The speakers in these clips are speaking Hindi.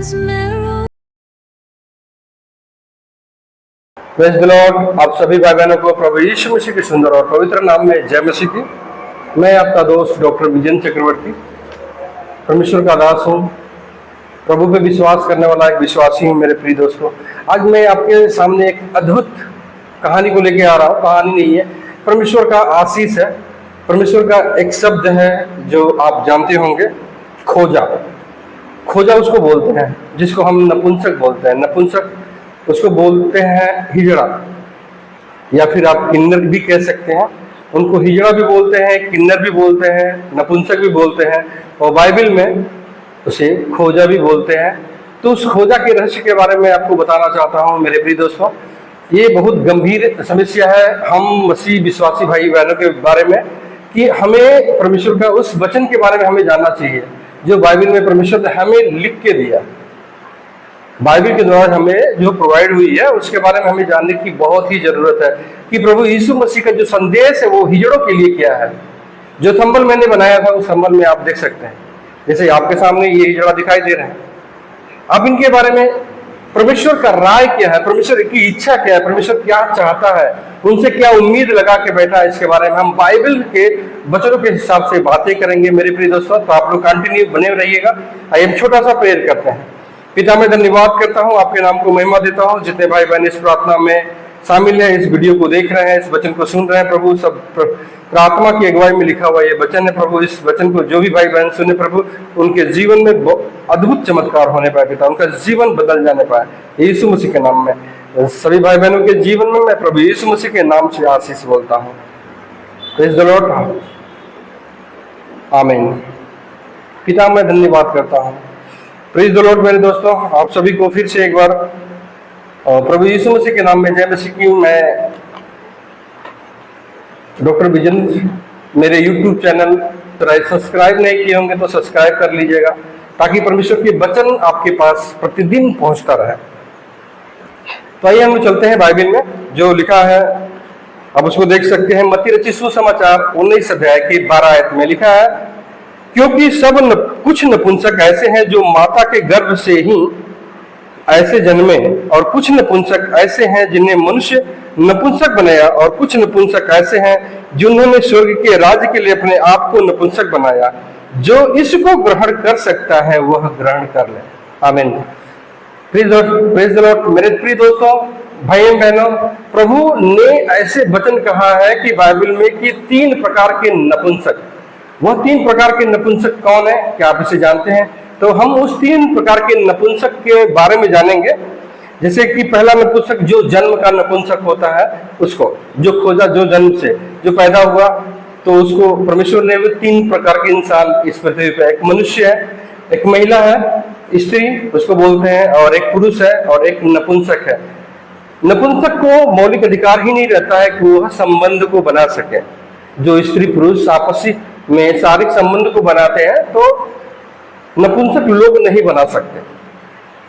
Praise the Lord. आप सभी भाई बहनों को प्रभु यीशु मसीह के सुंदर और पवित्र नाम में जय मसीह की। मैं आपका दोस्त डॉक्टर विजन चक्रवर्ती परमेश्वर का दास हूँ, प्रभु पे विश्वास करने वाला एक विश्वासी हूँ। मेरे प्रिय दोस्तों, आज मैं आपके सामने एक अद्भुत कहानी को लेके आ रहा हूँ। कहानी नहीं है, परमेश्वर का आशीष है। परमेश्वर का एक शब्द है जो आप जानते होंगे, खोजा। खोजा उसको बोलते हैं जिसको हम नपुंसक बोलते हैं। नपुंसक उसको बोलते हैं हिजड़ा, या फिर आप किन्नर भी कह सकते हैं। उनको हिजड़ा भी बोलते हैं, किन्नर भी बोलते हैं, नपुंसक भी बोलते हैं, और बाइबल में उसे खोजा भी बोलते हैं। तो उस खोजा के रहस्य के बारे में आपको बताना चाहता हूँ मेरे प्रिय दोस्तों। ये बहुत गंभीर समस्या है हम मसीह विश्वासी भाई बहनों के बारे में, कि हमें परमेश्वर का उस वचन के बारे में हमें जानना चाहिए जो बाइबल में परमेश्वर ने हमें लिख के दिया। बाइबल के द्वारा हमें जो प्रोवाइड हुई है उसके बारे में हमें जानने की बहुत ही जरूरत है कि प्रभु यीशु मसीह का जो संदेश है वो हिजड़ों के लिए क्या है। जो थंबल मैंने बनाया था उस थंबल में आप देख सकते हैं, जैसे आपके सामने ये हिजड़ा दिखाई दे रहे हैं। अब इनके बारे में परमेश्वर का राय क्या है, परमेश्वर की इच्छा क्या है, परमेश्वर क्या चाहता है, उनसे क्या उम्मीद लगा के बैठा है, इसके बारे में हम बाइबल के वचनों के हिसाब से बातें करेंगे मेरे प्रिय दोस्तों। तो आप लोग कंटिन्यू बने रहिएगा। आइए हम छोटा सा प्रेयर करते हैं। पिता, मैं धन्यवाद करता हूँ, आपके नाम को महिमा देता हूँ। जितने भाई बहन इस प्रार्थना में शामिल हैं, इस वीडियो को देख रहे हैं, इस वचन को सुन रहे हैं, प्रभु सब प्रार्थना की अगुवाई में लिखा हुआ ये वचन है प्रभु। इस वचन को जो भी भाई बहन सुने प्रभु, उनके जीवन में अद्भुत चमत्कार होने पाए पिता, उनका जीवन बदल जाने पाए यीशु मसीह के नाम में। सभी भाई बहनों के जीवन में मैं प्रभु यीशु मसीह के नाम से आशीष बोलता हूँ। प्रेज़ द लॉर्ड, आमीन। पिता, मैं धन्यवाद करता हूँ। प्रेज़ द लॉर्ड मेरे दोस्तों, आप सभी को फिर से एक बार प्रभु यीशु मसीह के नाम में जय मसीह की। मैं डॉक्टर विजन, मेरे यूट्यूब चैनल सब्सक्राइब नहीं किए होंगे तो सब्सक्राइब कर लीजिएगा, ताकि परमेश्वर के वचन आपके पास प्रतिदिन पहुंचता रहे। तो आइए हम चलते हैं बाइबल में जो लिखा है, अब उसको देख सकते हैं। मत्ती रचित सुसमाचार 19 अध्याय के 12 आयत में लिखा है, क्योंकि कुछ नपुंसक ऐसे हैं जो माता के गर्भ से ही ऐसे जन्मे, और कुछ नपुंसक ऐसे हैं जिन्हें मनुष्य नपुंसक बनाया, और कुछ नपुंसक ऐसे हैं जिन्होंने स्वर्ग के राज्य के लिए अपने आप को नपुंसक बनाया। जो इसको ग्रहण कर सकता है वह ग्रहण कर ले। आमीन। प्रेज़ द लॉर्ड मेरे प्रिय दोस्तों, भाई बहनों, प्रभु ने ऐसे वचन कहा है कि बाइबल में कि 3 प्रकार के नपुंसक। वह 3 प्रकार के नपुंसक कौन है, क्या आप इसे जानते हैं? तो हम उस 3 प्रकार के नपुंसक के बारे में जानेंगे। जैसे कि पहला नपुंसक जो जन्म का नपुंसक होता है, उसको जो खोजा, जो जन्म से जो पैदा हुआ, तो उसको परमेश्वर ने 3 प्रकार के इंसान इस पृथ्वी पे, एक मनुष्य है, एक महिला है, स्त्री उसको बोलते हैं, और एक पुरुष है, और एक नपुंसक है। नपुंसक को मौलिक अधिकार ही नहीं रहता है कि वह संबंध को बना सके। जो स्त्री पुरुष आपसी में शारीरिक संबंध को बनाते हैं तो नपुंसक लोग नहीं बना सकते।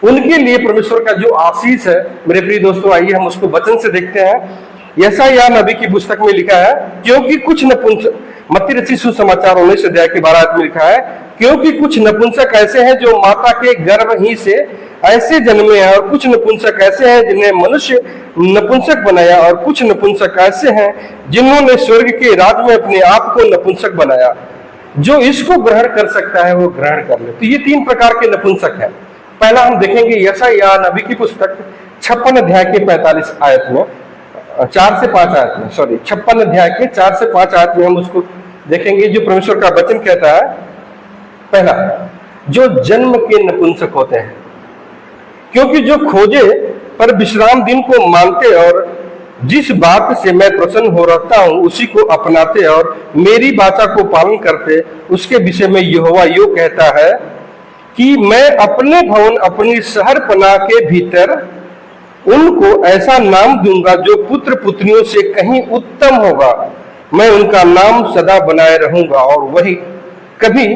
उनके लिए परमेश्वर का जो आशीष है मेरे प्रिय दोस्तों, आइए हम उसको वचन से देखते हैं। यशायाह नबी की पुस्तक में लिखा है, क्योंकि कुछ नपुंसक, मत्ती रचित सुसमाचार 19 अध्याय के 12 आयत में लिखा है, क्योंकि कुछ नपुंसक ऐसे हैं जो माता के गर्भ ही से ऐसे जन्मे हैं, और कुछ नपुंसक ऐसे हैं जिन्हें मनुष्य नपुंसक बनाया, और कुछ नपुंसक ऐसे हैं जिन्होंने स्वर्ग के राज्य में अपने आप को नपुंसक बनाया। जो इसको ग्रहण कर सकता है वो ग्रहण कर ले। तो ये 3 प्रकार के नपुंसक है। पहला हम देखेंगे यशायाह नबी की पुस्तक 56 अध्याय के 45 आयत में, 4 से 5 आयत में, 56 अध्याय के 4 से 5 आयत में हम उसको देखेंगे जो परमेश्वर का वचन कहता है। पहला, जो जन्म के नपुंसक होते हैं, क्योंकि जो खोजे पर विश्राम दिन को मानते, और जिस बात से मैं प्रसन्न हो रहता हूँ उसी को अपनाते, और मेरी वाचा को पालन करते, उसके विषय में यहोवा यो कहता है कि मैं अपने भवन, अपनी शहर पनाह के भीतर उनको ऐसा नाम दूंगा जो पुत्र पुत्रियों से कहीं उत्तम होगा। मैं उनका नाम सदा बनाए रहूंगा और वही कभी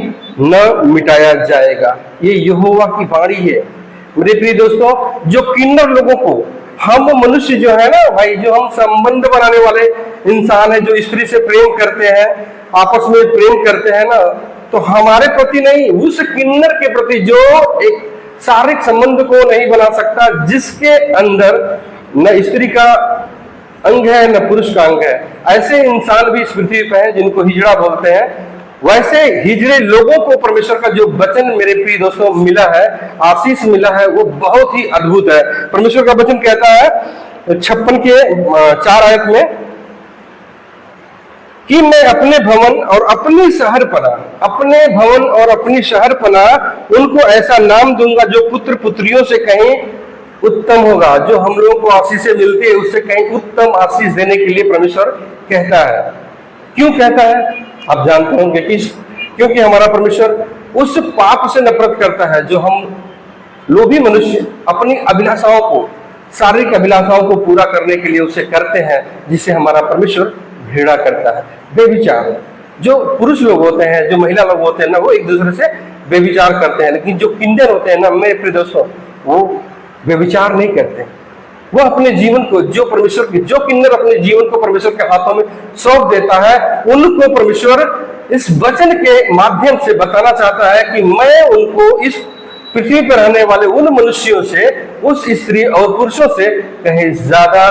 न मिटाया जाएगा। ये यहोवा की वाणी है मेरे प्रिय दोस्तों। जो किन्नर लोगों को, हम मनुष्य जो है ना भाई, जो हम संबंध बनाने वाले इंसान है, जो स्त्री से प्रेम करते हैं, आपस में प्रेम करते हैं ना, तो हमारे प्रति नहीं, उस किन्नर के प्रति जो एक शारीरिक संबंध को नहीं बना सकता जिसके अंदर न स्त्री का अंग है न पुरुष का अंग है। ऐसे इंसान भी इस पृथ्वी पे हैं जिनको हिजड़ा बोलते हैं। वैसे हिजड़े लोगों को परमेश्वर का जो वचन मेरे प्रिय दोस्तों मिला है, आशीष मिला है, वो बहुत ही अद्भुत है। परमेश्वर का वचन कहता है 56 के 4 आयत में कि मैं अपने भवन और अपनी शहर पना उनको ऐसा नाम दूंगा जो पुत्र पुत्रियों से कहीं उत्तम होगा। जो हम लोगों को आशीषें मिलती है उससे कहीं उत्तम आशीष देने के लिए परमेश्वर कहता है। क्यों कहता है आप जानते होंगे कि क्योंकि हमारा परमेश्वर उस पाप से नफरत करता है जो हम लोभी मनुष्य अपनी अभिलाषाओं को, शारीरिक अभिलाषाओं को पूरा करने के लिए उसे करते हैं, जिससे हमारा परमेश्वर घृणा करता है। बेविचार, जो पुरुष लोग होते हैं, जो महिला लोग होते हैं ना, वो एक दूसरे से बेविचार करते हैं, लेकिन जो किन्नर होते हैं ना मेरे प्रिय दोस्तों, वो बेविचार नहीं करते। वो अपने जीवन को जो किन्नर अपने जीवन को परमेश्वर के हाथों में सौंप देता है, उनको परमेश्वर इस वचन के माध्यम से बताना चाहता है कि मैं उनको इस पृथ्वी पर रहने वाले उन मनुष्यों से, उस स्त्री और पुरुषों से कहीं ज्यादा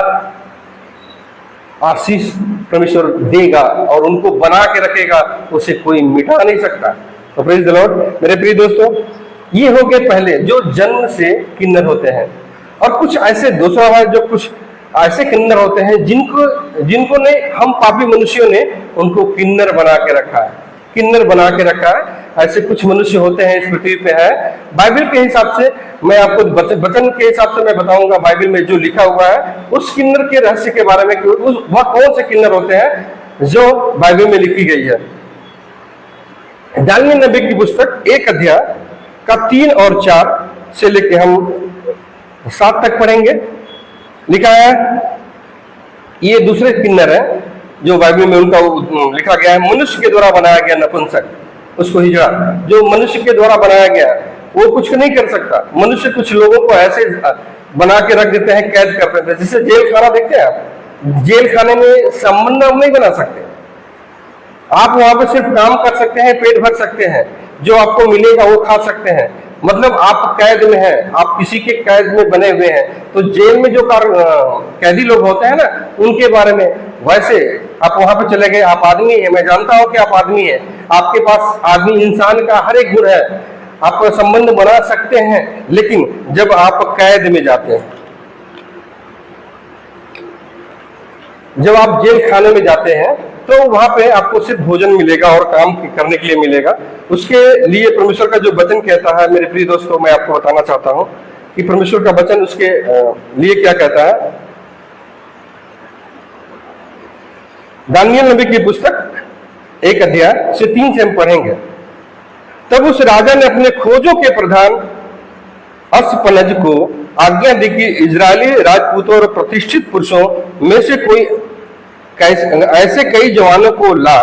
आशीष परमेश्वर देगा और उनको बना के रखेगा, उसे कोई मिटा नहीं सकता। तो प्रेज द लॉर्ड मेरे प्रिय दोस्तों, ये हो गए पहले जो जन्म से किन्नर होते हैं। और कुछ ऐसे दूसरा है जो कुछ ऐसे किन्नर होते हैं जिनको ने हम पापी मनुष्यों ने उनको किन्नर बना के रखा है। ऐसे कुछ मनुष्य होते हैं इस पृथ्वी पे है। बाइबल के हिसाब से मैं आपको वचन के हिसाब से मैं बताऊंगा, बाइबल में जो लिखा हुआ है उस किन्नर के रहस्य के बारे में, वह कौन से किन्नर होते हैं जो बाइबल में लिखी गई है। दानिय्येल नबी की पुस्तक 1 अध्याय का 3 और 4 से लेके हम 7 तक पढ़ेंगे। लिखा है, ये दूसरे किन्नर है जो बाइबल में उनका लिखा गया है। मनुष्य के द्वारा बनाया गया नपुंसक, उसको हिजड़ा, जो मनुष्य के द्वारा बनाया गया वो कुछ नहीं कर सकता। मनुष्य कुछ लोगों को ऐसे बना के रख देते हैं, कैद कर देते हैं। जैसे जेल खाना देखते हैं आप, जेल खाने में संबंध आप नहीं बना सकते। आप वहां पर सिर्फ काम कर सकते हैं, पेट भर सकते हैं, जो आपको मिलेगा वो खा सकते हैं। मतलब आप कैद में हैं, आप किसी के कैद में बने हुए हैं। तो जेल में जो कैदी लोग होते हैं ना, उनके बारे में वैसे आप वहां पर चले गए, आप आदमी है, मैं जानता हूं कि आप आदमी है, आपके पास आदमी इंसान का हर एक गुण है, आप संबंध बना सकते हैं। लेकिन जब आप कैद में जाते हैं, जब आप जेल खाने में जाते हैं, तो वहां पे आपको सिर्फ भोजन मिलेगा और काम करने के लिए मिलेगा। उसके लिए परमेश्वर का जो वचन कहता है मेरे प्रिय दोस्तों, मैं आपको बताना चाहता हूं कि परमेश्वर का वचन उसके लिए क्या कहता है। दानिय्येल नबी की पुस्तक 1 अध्याय से 3 से हम पढ़ेंगे। तब उस राजा ने अपने खोजों के प्रधान अस्पनज को आज्ञा दी कि इजरायली राजपूतों और प्रतिष्ठित पुरुषों में से कोई ऐसे कई जवानों को ला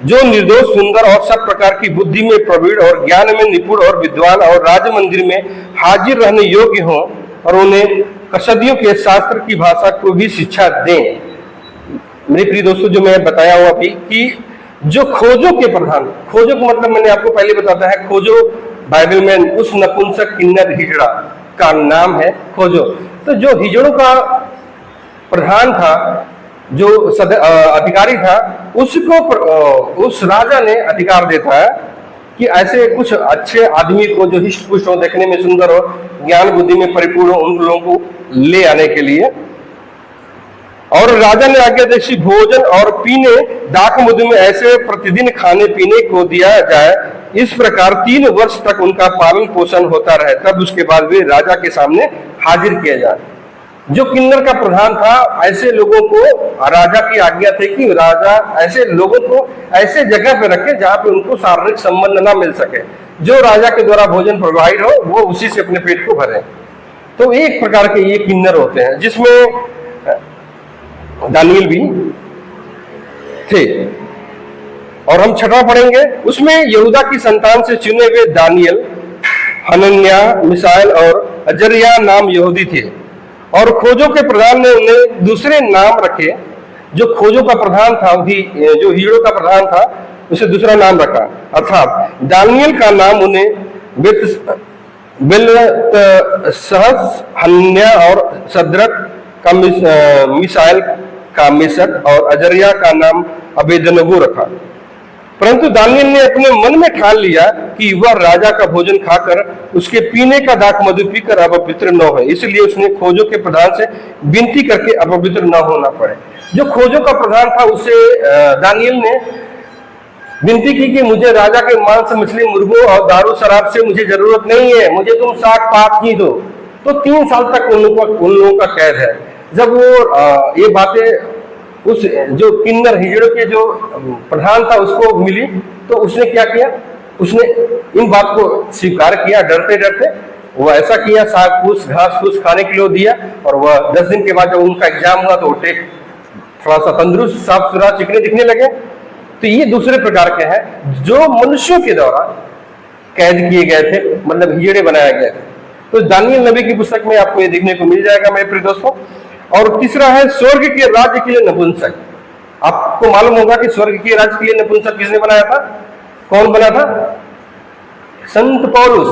जो निर्दोष, सुंदर और सब प्रकार की बुद्धि में प्रवीण और ज्ञान में निपुण और विद्वान और राज मंदिर में हाजिर रहने योग्य हों, और उन्हें कसदियों के शास्त्र की भाषा को भी शिक्षा दें। मेरे प्रिय दोस्तों, जो मैं बताया हुआ अभी कि जो खोजों के प्रधान, खोजों का मतलब मैंने आपको पहले बताता है, खोजो बाइबल में उस नपुंसक किन्नर हिजड़ा का नाम है खोजो। तो जो हिजड़ों का प्रधान था, जो अधिकारी था, उसको उस राजा ने अधिकार देता है कि ऐसे कुछ अच्छे आदमी को जो हिष्ट पुष्ट हो, देखने में सुंदर हो, ज्ञान बुद्धि में परिपूर्ण हो, उन लोगों को ले आने के लिए। और राजा ने आज्ञा दी भोजन और पीने दाख मधु में ऐसे प्रतिदिन खाने पीने को दिया जाए। इस प्रकार 3 वर्ष तक उनका पालन पोषण होता रहे, तब उसके बाद वे राजा के सामने हाजिर किए जाए। जो किन्नर का प्रधान था, ऐसे लोगों को राजा की आज्ञा थी कि राजा ऐसे लोगों को ऐसे जगह पे रखे जहां पे उनको शारीरिक संबंध ना मिल सके, जो राजा के द्वारा भोजन प्रोवाइड हो वो उसी से अपने पेट को भरे। तो एक प्रकार के ये किन्नर होते हैं, जिसमें दानिय्येल भी थे। और हम 6वां पढ़ेंगे, उसमें यहूदा की संतान से चुने हुए दानिय्येल, हनन्याह, मिसाएल और अजर्याह नाम यहूदी थे। और खोजों के प्रधान ने उन्हें दूसरे नाम रखे। जो खोजों का प्रधान था, जो हिजड़ों का प्रधान था, उसे दूसरा नाम रखा, अर्थात दानिय्येल का नाम उन्हें बिल सहस हन्या और सद्रक का मिसाइल का मिशक और अजरिया का नाम अबेदनगो रखा। परंतु दानियल ने अपने मन में ठान लिया कि वह राजा का भोजन खाकर उसके पीने का दाख मधु पीकर अपवित्र न हो, इसलिए उसने खोजों के प्रधान से विनती करके अपवित्र न होना पड़े। जो खोजों का प्रधान था उसे दानियल ने विनती की कि मुझे राजा के मांस मछली मुर्गों और दारू शराब से मुझे जरूरत नहीं है, मुझे तुम साग पात ही दो। तो 3 साल तक उन लोगों का कैद है। जब वो ये बातें उस जो किन्नर हिजड़ों के जो प्रधान था उसको मिली तो उसने क्या किया, उसने इन बात को स्वीकार किया। डरते डरते वह ऐसा किया, साग फूस घास फूस खाने के लिए दिया। और वह 10 दिन के बाद जब उनका एग्जाम हुआ तो वो थोड़ा सा तंदुरुस्त साफ सुथरा चिकने दिखने लगे। तो ये दूसरे प्रकार के हैं जो मनुष्यों के द्वारा कैद किए गए थे, मतलब हिजड़े बनाए गए थे। तो दानियल नबी की पुस्तक में आपको ये देखने को मिल जाएगा मेरे प्रिय दोस्तों। और तीसरा है स्वर्ग के राज्य के लिए नपुंसक। आपको मालूम होगा कि स्वर्ग के राज्य के लिए नपुंसक किसने बनाया था? कौन बना था? संत पौलुस।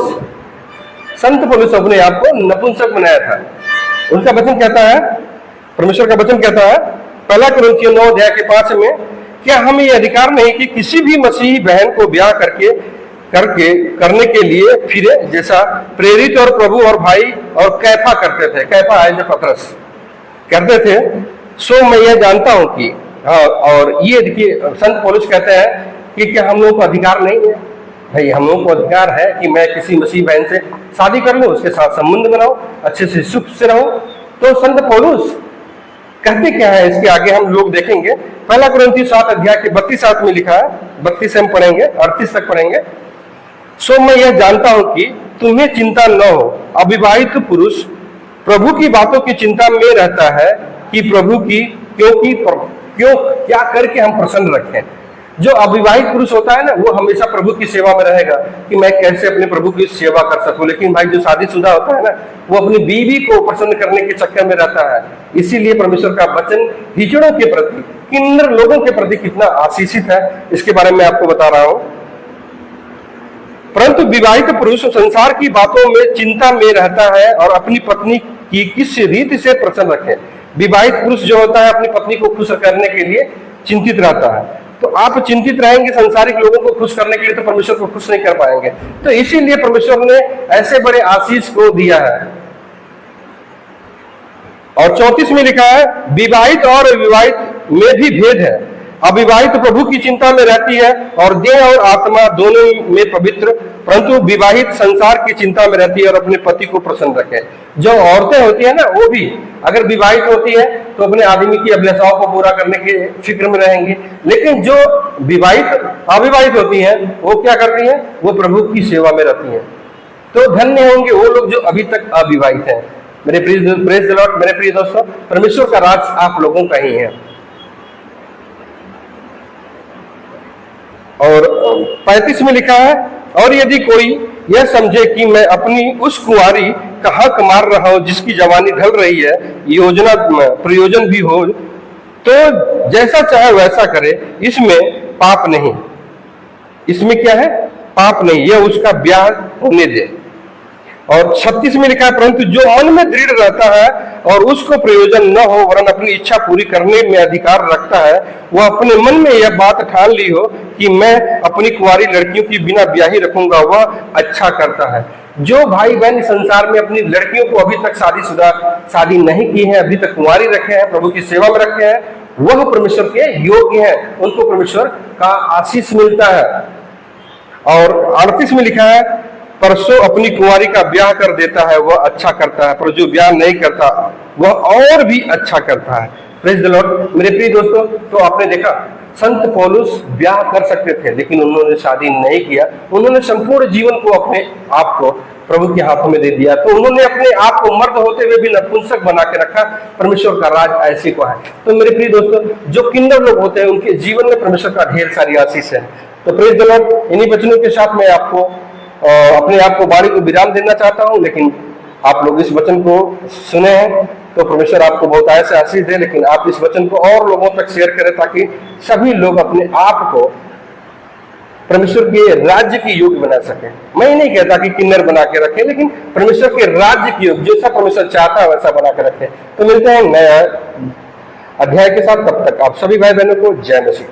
संत पौलुस अपने आप को नपुंसक बनाया था। उनका वचन कहता है, परमेश्वर का वचन कहता है 1 कुरिन्थियों 9 अध्याय के 5 में, क्या हमें यह अधिकार नहीं कि किसी भी मसीही बहन को ब्याह करने के लिए फिरे, जैसा प्रेरित और प्रभु और भाई और कैफा करते थे। कैफा है जो पतरस करते थे। सो मैं यह जानता हूं कि और ये देखिए संत पौलुस कहते हैं कि क्या हम लोगों को अधिकार नहीं है? भाई हम लोगों को अधिकार है कि मैं किसी मसीह बहन से शादी कर लूं, उसके साथ संबंध बनाऊं, अच्छे से सुख से रहूं। तो संत पौलुस कहते क्या है इसके आगे हम लोग देखेंगे। 1 कुरिन्थियों 7 अध्याय के 32 में लिखा है, 32 से हम पढ़ेंगे, 38 तक पढ़ेंगे। सो मैं यह जानता हूं कि तुम्हें चिंता न हो। अविवाहित पुरुष प्रभु की बातों की चिंता में रहता है कि प्रभु की क्यों क्या करके हम प्रसन्न रखें। जो अविवाहित पुरुष होता है ना वो हमेशा प्रभु की सेवा में रहेगा कि मैं कैसे अपने प्रभु की सेवा कर सकूं। लेकिन भाई जो शादीशुदा होता है ना वो अपनी बीवी को प्रसन्न करने के चक्कर में रहता है। इसीलिए परमेश्वर का वचन हिजड़ों के प्रति, किन्नर लोगों के प्रति कितना आशीषित है इसके बारे में आपको बता रहा हूं। परंतु विवाहित पुरुष संसार की बातों में चिंता में रहता है और अपनी पत्नी की किस रीति से प्रसन्न रखे। विवाहित पुरुष जो होता है अपनी पत्नी को खुश करने के लिए चिंतित रहता है। तो आप चिंतित रहेंगे संसारिक लोगों को खुश करने के लिए तो परमेश्वर को खुश नहीं कर पाएंगे। तो इसीलिए परमेश्वर ने ऐसे बड़े आशीष को दिया है। और 34 में लिखा है विवाहित और अविवाहित में भी भेद है। अविवाहित प्रभु की चिंता में रहती है और देह और आत्मा दोनों में पवित्र, परंतु विवाहित संसार की चिंता में रहती है और अपने पति को प्रसन्न रखे। जो औरतें होती है ना वो भी अगर विवाहित होती है तो अपने आदमी की अभिलाषाओं को पूरा करने के फिक्र में रहेंगी। लेकिन जो अविवाहित होती हैं वो क्या करती हैं? वो प्रभु की सेवा में रहती हैं। तो धन्य होंगे वो लोग जो अभी तक अविवाहित हैं। मेरे प्रेज द लॉर्ड, मेरे प्रिय दोस्तों, परमेश्वर का राज आप लोगों का ही है। और 35 में लिखा है और यदि कोई यह समझे कि मैं अपनी उस कुंवारी का हक मार रहा हूं जिसकी जवानी ढल रही है, योजना प्रयोजन भी हो, तो जैसा चाहे वैसा करे, इसमें पाप नहीं। इसमें क्या है? पाप नहीं, यह उसका ब्याह होने दे। और 36 में लिखा है परंतु जो मन में दृढ़ रहता है और उसको प्रयोजन न हो वरन अपनी इच्छा पूरी करने में अधिकार रखता है, वह अपने मन में यह बात ठान ली हो कि मैं अपनी कुंवारी लड़कियों की बिना ब्याही रखूंगा, वह अच्छा करता है। जो भाई बहन संसार में अपनी लड़कियों को अभी तक शादी नहीं की है, अभी तक कुंवारी रखे हैं, प्रभु की सेवा में रखे हैं, वह परमेश्वर के योग्य हैं, उनको परमेश्वर का आशीष मिलता है। और 38 में लिखा है परसों अपनी कुंवारी का ब्याह कर देता है वह अच्छा करता है, पर जो ब्याह नहीं करता वह और भी अच्छा करता है। Praise the Lord. मेरे प्रिय दोस्तों, तो आपने देखा संत पौलुस ब्याह कर सकते थे लेकिन उन्होंने शादी नहीं किया। उन्होंने संपूर्ण जीवन को अपने आप को प्रभु के हाथों में दे दिया। तो उन्होंने अपने आप को मर्द होते हुए भी नपुंसक बना के रखा। परमेश्वर का राज ऐसे को है। तो मेरे प्रिय दोस्तों, जो किन्नर लोग होते हैं उनके जीवन में परमेश्वर का ढेर सारी आशीष है। तो प्रेज द लॉर्ड। इन्हीं वचनों के साथ मैं आपको अपने आप को वाणी को विराम देना चाहता हूं। लेकिन आप लोग इस वचन को सुने हैं तो परमेश्वर आपको बहुत ऐसे आशीष दे। लेकिन आप इस वचन को और लोगों तक शेयर करें ताकि सभी लोग अपने आप को परमेश्वर के राज्य की योग्य बना सके। मैं नहीं कहता कि किन्नर बना के रखें, लेकिन परमेश्वर के राज्य की योग्य, जैसा परमेश्वर चाहता है वैसा बना के रखें। तो मिलते हैं नया अध्याय के साथ, तब तक आप सभी भाई बहनों को जय मसीह।